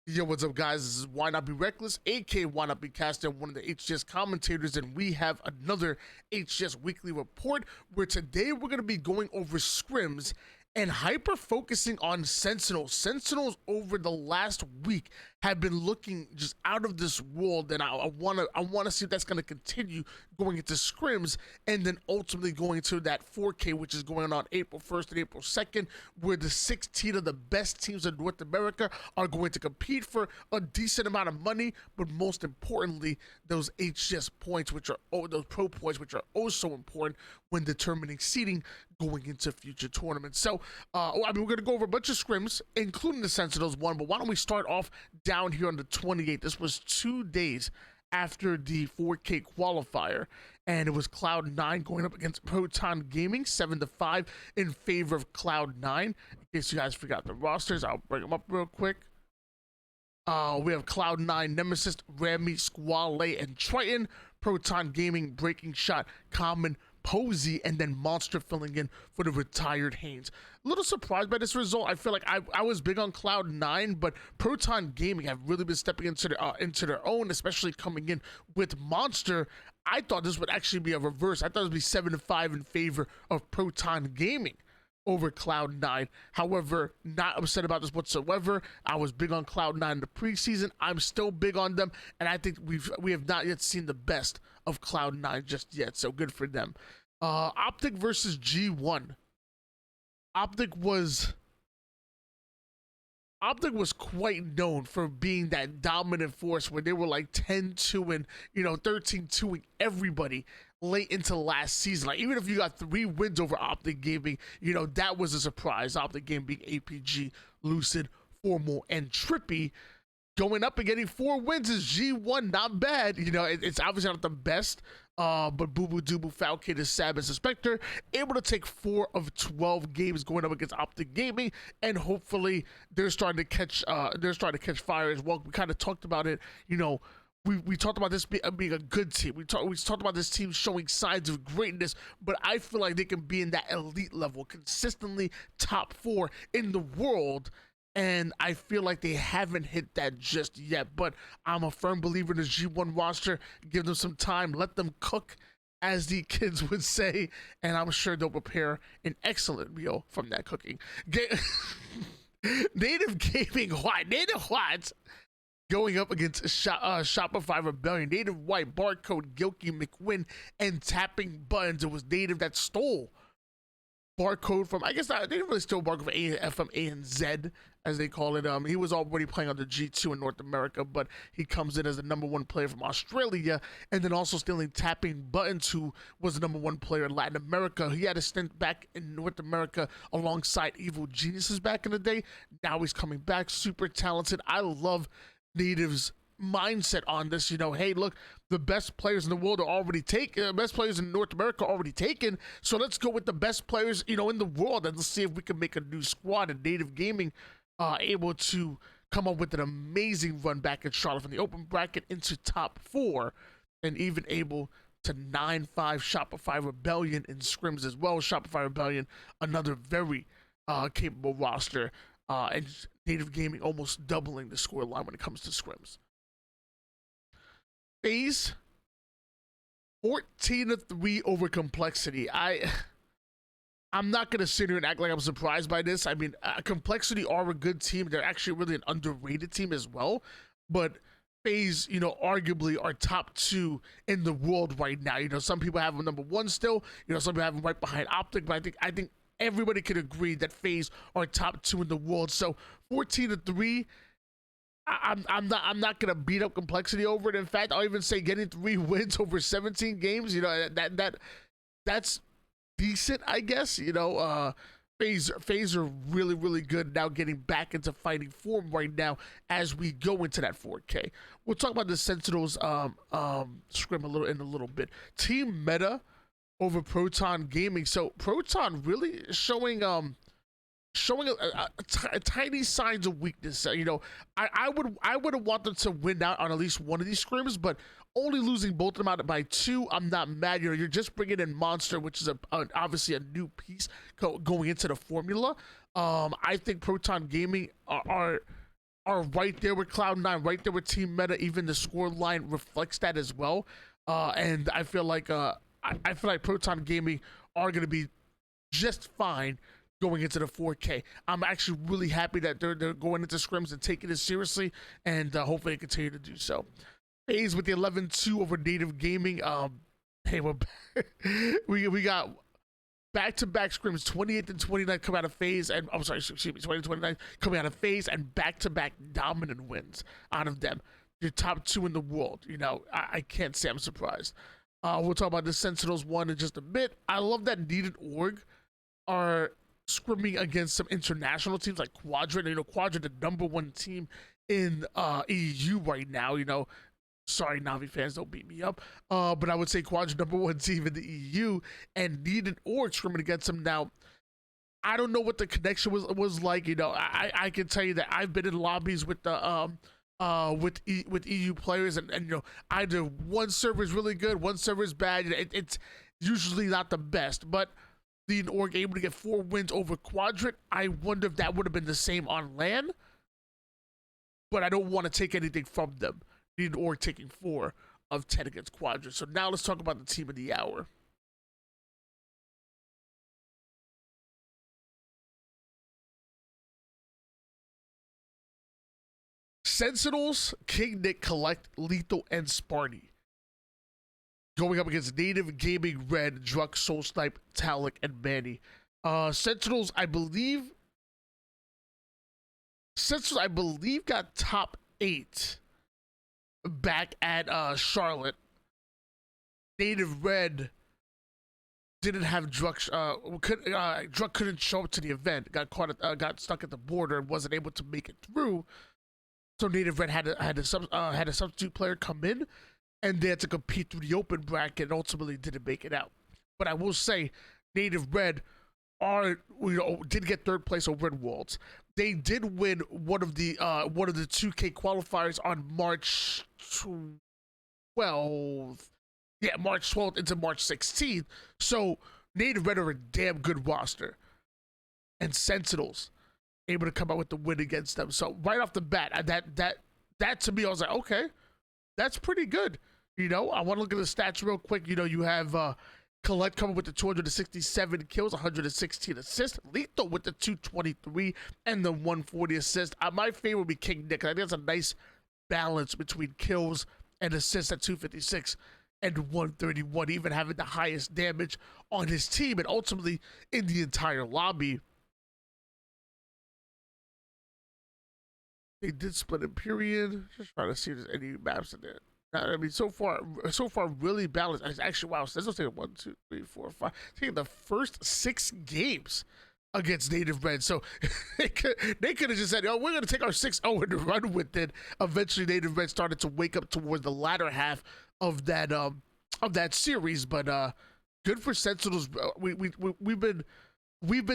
Yo, what's up, guys? This is Why Not Be Reckless, aka Why Not Be Caster, one of the HCS commentators, and we have another HCS Weekly Report where today we're going to be going over scrims and hyper focusing on Sentinels. Sentinels over the last week have been looking just out of this world, and I wanna see if that's going to continue going into scrims, and then ultimately going to that 4K, which is going on April 1st and April 2nd, where the 16 of the best teams in North America are going to compete for a decent amount of money, but most importantly, those HCS points, which are those pro points, which are also important when determining seeding going into future tournaments. So, we're going to go over a bunch of scrims, including the Sentinels one, but why don't we start off down here on the 28th. This was 2 days after the 4K qualifier, and it was Cloud9 going up against Proton Gaming, 7-5 in favor of Cloud9. In case you guys forgot the rosters, I'll bring them up real quick. We have Cloud9, Nemesis, Rami, Squale, and Triton. Proton Gaming, Breaking Shot, Common, Posey, and then Monster filling in for the retired Haynes. A little surprised by this result. I feel like I was big on Cloud9, but Proton Gaming have really been stepping into their own, especially coming in with Monster. I thought this would actually be a reverse. I thought it would be 7-5 in favor of Proton Gaming over Cloud9. However, not upset about this whatsoever. I was big on Cloud9 in the preseason. I'm still big on them, and I think we have not yet seen the best of Cloud9 just yet, so good for them. Optic versus G1. Optic was quite known for being that dominant force where they were like 10-2 and 13-2ing everybody late into last season. Like, even if you got 3 wins over Optic Gaming, that was a surprise. Optic Gaming being APG, Lucid, Formal, and Trippy. Going up and getting 4 wins is G1, not bad. It's obviously not the best, but Boo Boo Doo Boo, Falcon, and Sab and Suspector able to take 4 of 12 games going up against Optic Gaming, and hopefully they're starting to catch fire as well. We kind of talked about it, We talked about this being a good team. We talked about this team showing signs of greatness, but I feel like they can be in that elite level, consistently top 4 in the world, and I feel like they haven't hit that just yet. But I'm a firm believer in the G1 roster. Give them some time, let them cook, as the kids would say, and I'm sure they'll prepare an excellent meal from that cooking. Native Gaming White. Native White going up against Shopify Rebellion. Native White, Barcode, Gilkey, McWin, and Tapping Buttons. It was Native that stole Barcode from, I guess they didn't really steal Barcode from ANZ, as they call it. He was already playing on the G2 in North America, but he comes in as the #1 player from Australia, and then also stealing Tapping Buttons, who was the #1 player in Latin America. He had a stint back in North America alongside Evil Geniuses back in the day. Now he's coming back, super talented. I love Native's mindset on this. Hey, look, the best players in the world are already taken, best players in North America are already taken, so let's go with the best players in the world, and let's see if we can make a new squad. And Native Gaming able to come up with an amazing run back in Charlotte from the open bracket into top 4, and even able to 9-5 Shopify Rebellion in scrims as well. Shopify Rebellion, another very capable roster, and Native Gaming almost doubling the score line when it comes to scrims. FaZe 14-3 over Complexity. I'm not gonna sit here and act like I'm surprised by this. I mean, Complexity are a good team. They're actually really an underrated team as well. But FaZe, arguably are top 2 in the world right now. Some people have them #1 still. Some people have them right behind Optic. But I think everybody can agree that FaZe are top 2 in the world. So 14-3. I'm not gonna beat up Complexity over it. In fact, I'll even say getting 3 wins over 17 games. That's decent, I guess. FaZe are really, really good now, getting back into fighting form right now as we go into that 4K. We'll talk about the Sentinels scrim a little bit. Team meta over Proton Gaming. So Proton really showing tiny signs of weakness. I would have wanted them to win out on at least one of these scrims, but only losing both of them out by 2, I'm not mad. You're just bringing in Monster, which is obviously a new piece going into the formula. I think Proton Gaming are are right there with Cloud9, right there with Team Meta. Even the score line reflects that as well. And I feel like I feel like Proton Gaming are going to be just fine going into the 4K. I'm actually really happy that they're going into scrims and taking it seriously, and hopefully they continue to do so. FaZe with the 11-2 over Native Gaming. Hey, we got back-to-back scrims, 28th and 29th coming out of FaZe, and I'm sorry, excuse me, 20 and 29 coming out of FaZe, and back-to-back dominant wins out of them. Your top two in the world. You know, I can't say I'm surprised. We'll talk about the Sentinels one in just a bit. I love that Needed Org are scrimming against some international teams like Quadrant. You know, Quadrant, the #1 team in EU right now. You know, sorry, Navi fans, don't beat me up. But I would say Quadrant #1 team in the EU, and Needed Org scrimming against them now. I don't know what the connection was like. You know, I can tell you that I've been in lobbies with the with EU players, and you know, either one server is really good, one server is bad. It's usually not the best, but the Org able to get 4 wins over Quadrant. I wonder if that would have been the same on LAN, but I don't want to take anything from them. The Org taking 4 of 10 against Quadrant. So now let's talk about the team of the hour. Sentinels, King Nick, Collect, Lethal, and Sparty going up against Native Gaming, Red, Druk, Soul Snipe, Talik, and Manny. Sentinels, I believe got top 8 back at Charlotte. Native Red didn't have Druk. Druk couldn't show up to the event. Got stuck at the border and wasn't able to make it through. So Native Red had a substitute player come in, and they had to compete through the open bracket and ultimately didn't make it out. But I will say, Native Red did get 3rd place over Red Worlds. They did win one of the 2K qualifiers on March 12th. Yeah, March 12th into March 16th. So Native Red are a damn good roster. And Sentinels able to come out with the win against them. So right off the bat, that to me, I was like, okay, that's pretty good. You know, I want to look at the stats real quick. You know, you have Collect coming with the 267 kills, 116 assists. Lethal with the 223 and the 140 assists. My favorite would be King Nick. I think that's a nice balance between kills and assists at 256 and 131, even having the highest damage on his team and ultimately in the entire lobby. They did split in period. Just trying to see if there's any maps in there. I mean, so far, really balanced. It's actually, wow, so this will take 1, 2, 3, 4, 5. Taking the first 6 games against Native Red. So they could have just said, "Oh, we're going to take our 6-0 and run with it." Eventually, Native Red started to wake up towards the latter half of that series. But good for Sentinels. We've been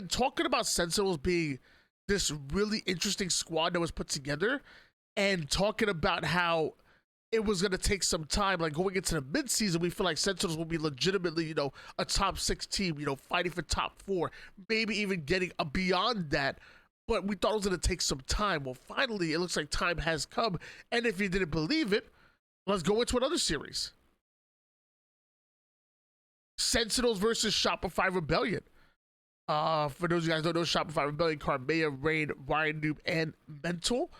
talking about Sentinels being this really interesting squad that was put together, and talking about how it was going to take some time. Like going into the midseason, we feel like Sentinels will be legitimately, you know, a top 6 team, you know, fighting for top 4, maybe even getting beyond that. But we thought it was going to take some time. Well, finally, it looks like time has come. And if you didn't believe it, let's go into another series. Sentinels versus Shopify Rebellion. For those of you guys who don't know, Shopify Rebellion, Carmea, Rain, Ryan Noob, and Mental.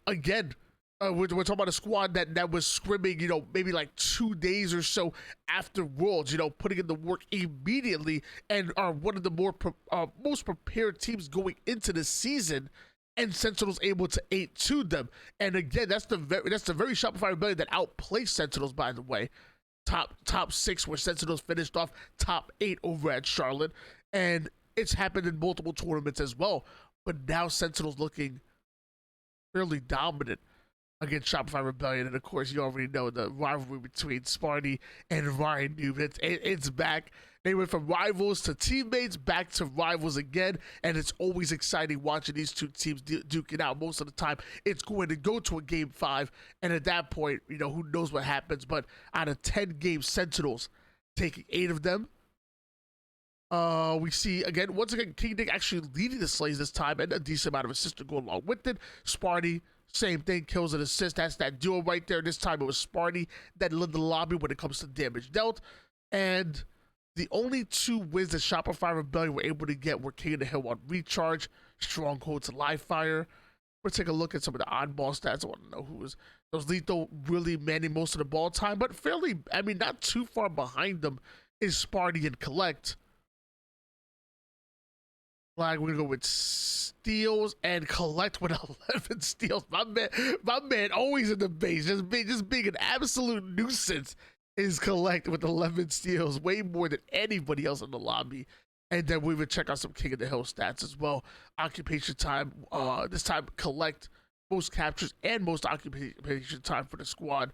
Again, we're talking about a squad that was scrimming, you know, maybe like 2 days or so after Worlds, you know, putting in the work immediately, and are one of the most prepared teams going into the season. And Sentinels able to 8-2 them. And again, that's the very Shopify Rebellion that outplaced Sentinels, by the way. Top 6 where Sentinels finished off top 8 over at Charlotte. And it's happened in multiple tournaments as well. But now Sentinels looking fairly dominant against Shopify Rebellion. And of course, you already know the rivalry between Sparty and Ryan Noob. It's back. They went from rivals to teammates, back to rivals again. And it's always exciting watching these two teams duke it out. Most of the time, it's going to go to a game 5. And at that point, you know, who knows what happens. But out of 10 games, Sentinels taking 8 of them. We see again, once again, King Dick actually leading the slays this time, and a decent amount of assists to go along with it. Sparty, same thing, kills and assists. That's that duo right there. This time it was Sparty that led the lobby when it comes to damage dealt. And the only 2 wins that Shopify Rebellion were able to get were King of the Hill on Recharge, Stronghold to Live Fire. We'll take a look at some of the oddball stats. I want to know who was those lethal really manning most of the ball time, but fairly, I mean, not too far behind them is Sparty and Collect. Like, we're gonna go with steals and Collect with 11 steals. My man always in the base, just being an absolute nuisance is Collect with 11 steals, way more than anybody else in the lobby. And then we would check out some King of the Hill stats as well. Occupation time, this time Collect most captures and most occupation time for the squad.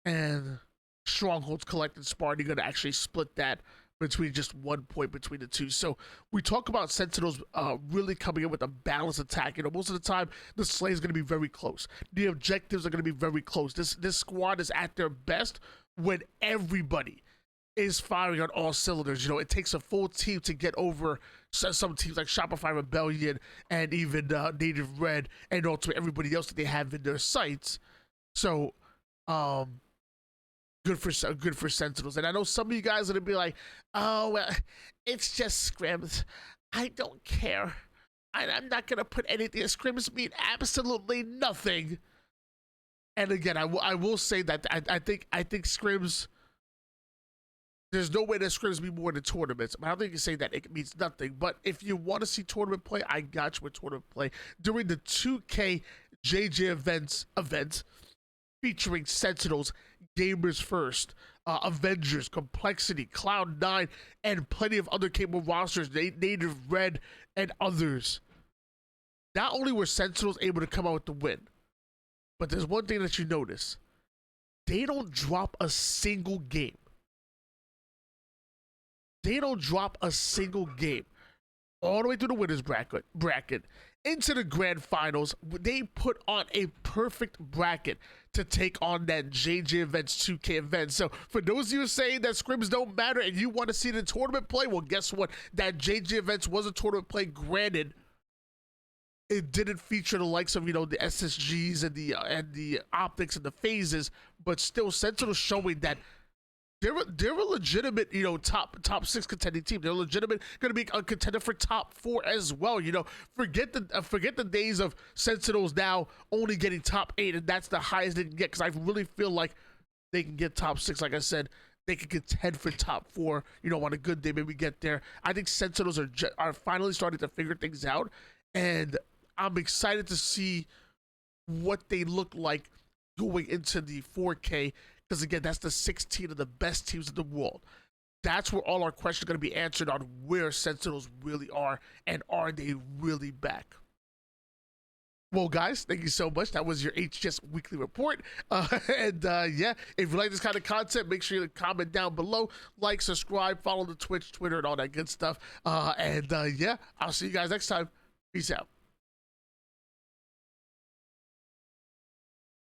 And Strongholds, Collect, and Sparty gonna actually split that between just 1 point between the two. So we talk about Sentinels really coming in with a balanced attack. You know, most of the time the slay is going to be very close. The objectives are going to be very close. This squad is at their best when everybody is firing on all cylinders. You know, it takes a full team to get over some teams like Shopify Rebellion and even Native Red and also everybody else that they have in their sights. So good for Sentinels. And I know some of you guys are gonna be like, oh well, it's just scrims, I don't care, I'm not gonna put anything. Scrims mean absolutely nothing. And again, I will say that I think scrims, there's no way that scrims be more than tournaments. I don't think you can say that it means nothing, but if you want to see tournament play, I got you with tournament play during the 2K JJ event featuring Sentinels, Gamers First, Avengers, Complexity, Cloud9, and plenty of other capable rosters, Native Red, and others. Not only were Sentinels able to come out with the win, but there's one thing that you notice. They don't drop a single game. They don't drop a single game. All the way through the winners bracket into the grand finals. They put on a perfect bracket to take on that JJ Events 2K event. So for those of you saying that scrims don't matter and you want to see the tournament play, well, guess what? That JJ Events was a tournament play. Granted, it didn't feature the likes of, you know, the SSGs and the optics and the phases, but still Sentinel showing that they're a legitimate, you know, top 6 contending team. They're legitimate, going to be a contender for top 4 as well. You know, forget the days of Sentinels now only getting top 8, and that's the highest they can get. Because I really feel like they can get top 6. Like I said, they can contend for top 4. You know, on a good day, maybe get there. I think Sentinels are finally starting to figure things out, and I'm excited to see what they look like going into the 4K. Because again, that's the 16 of the best teams in the world. That's where all our questions are going to be answered on where Sentinels really are and are they really back. Well, guys, thank you so much. That was your HCS Weekly Report. Yeah, if you like this kind of content, make sure you comment down below, like, subscribe, follow the Twitch, Twitter, and all that good stuff. Yeah, I'll see you guys next time. Peace out.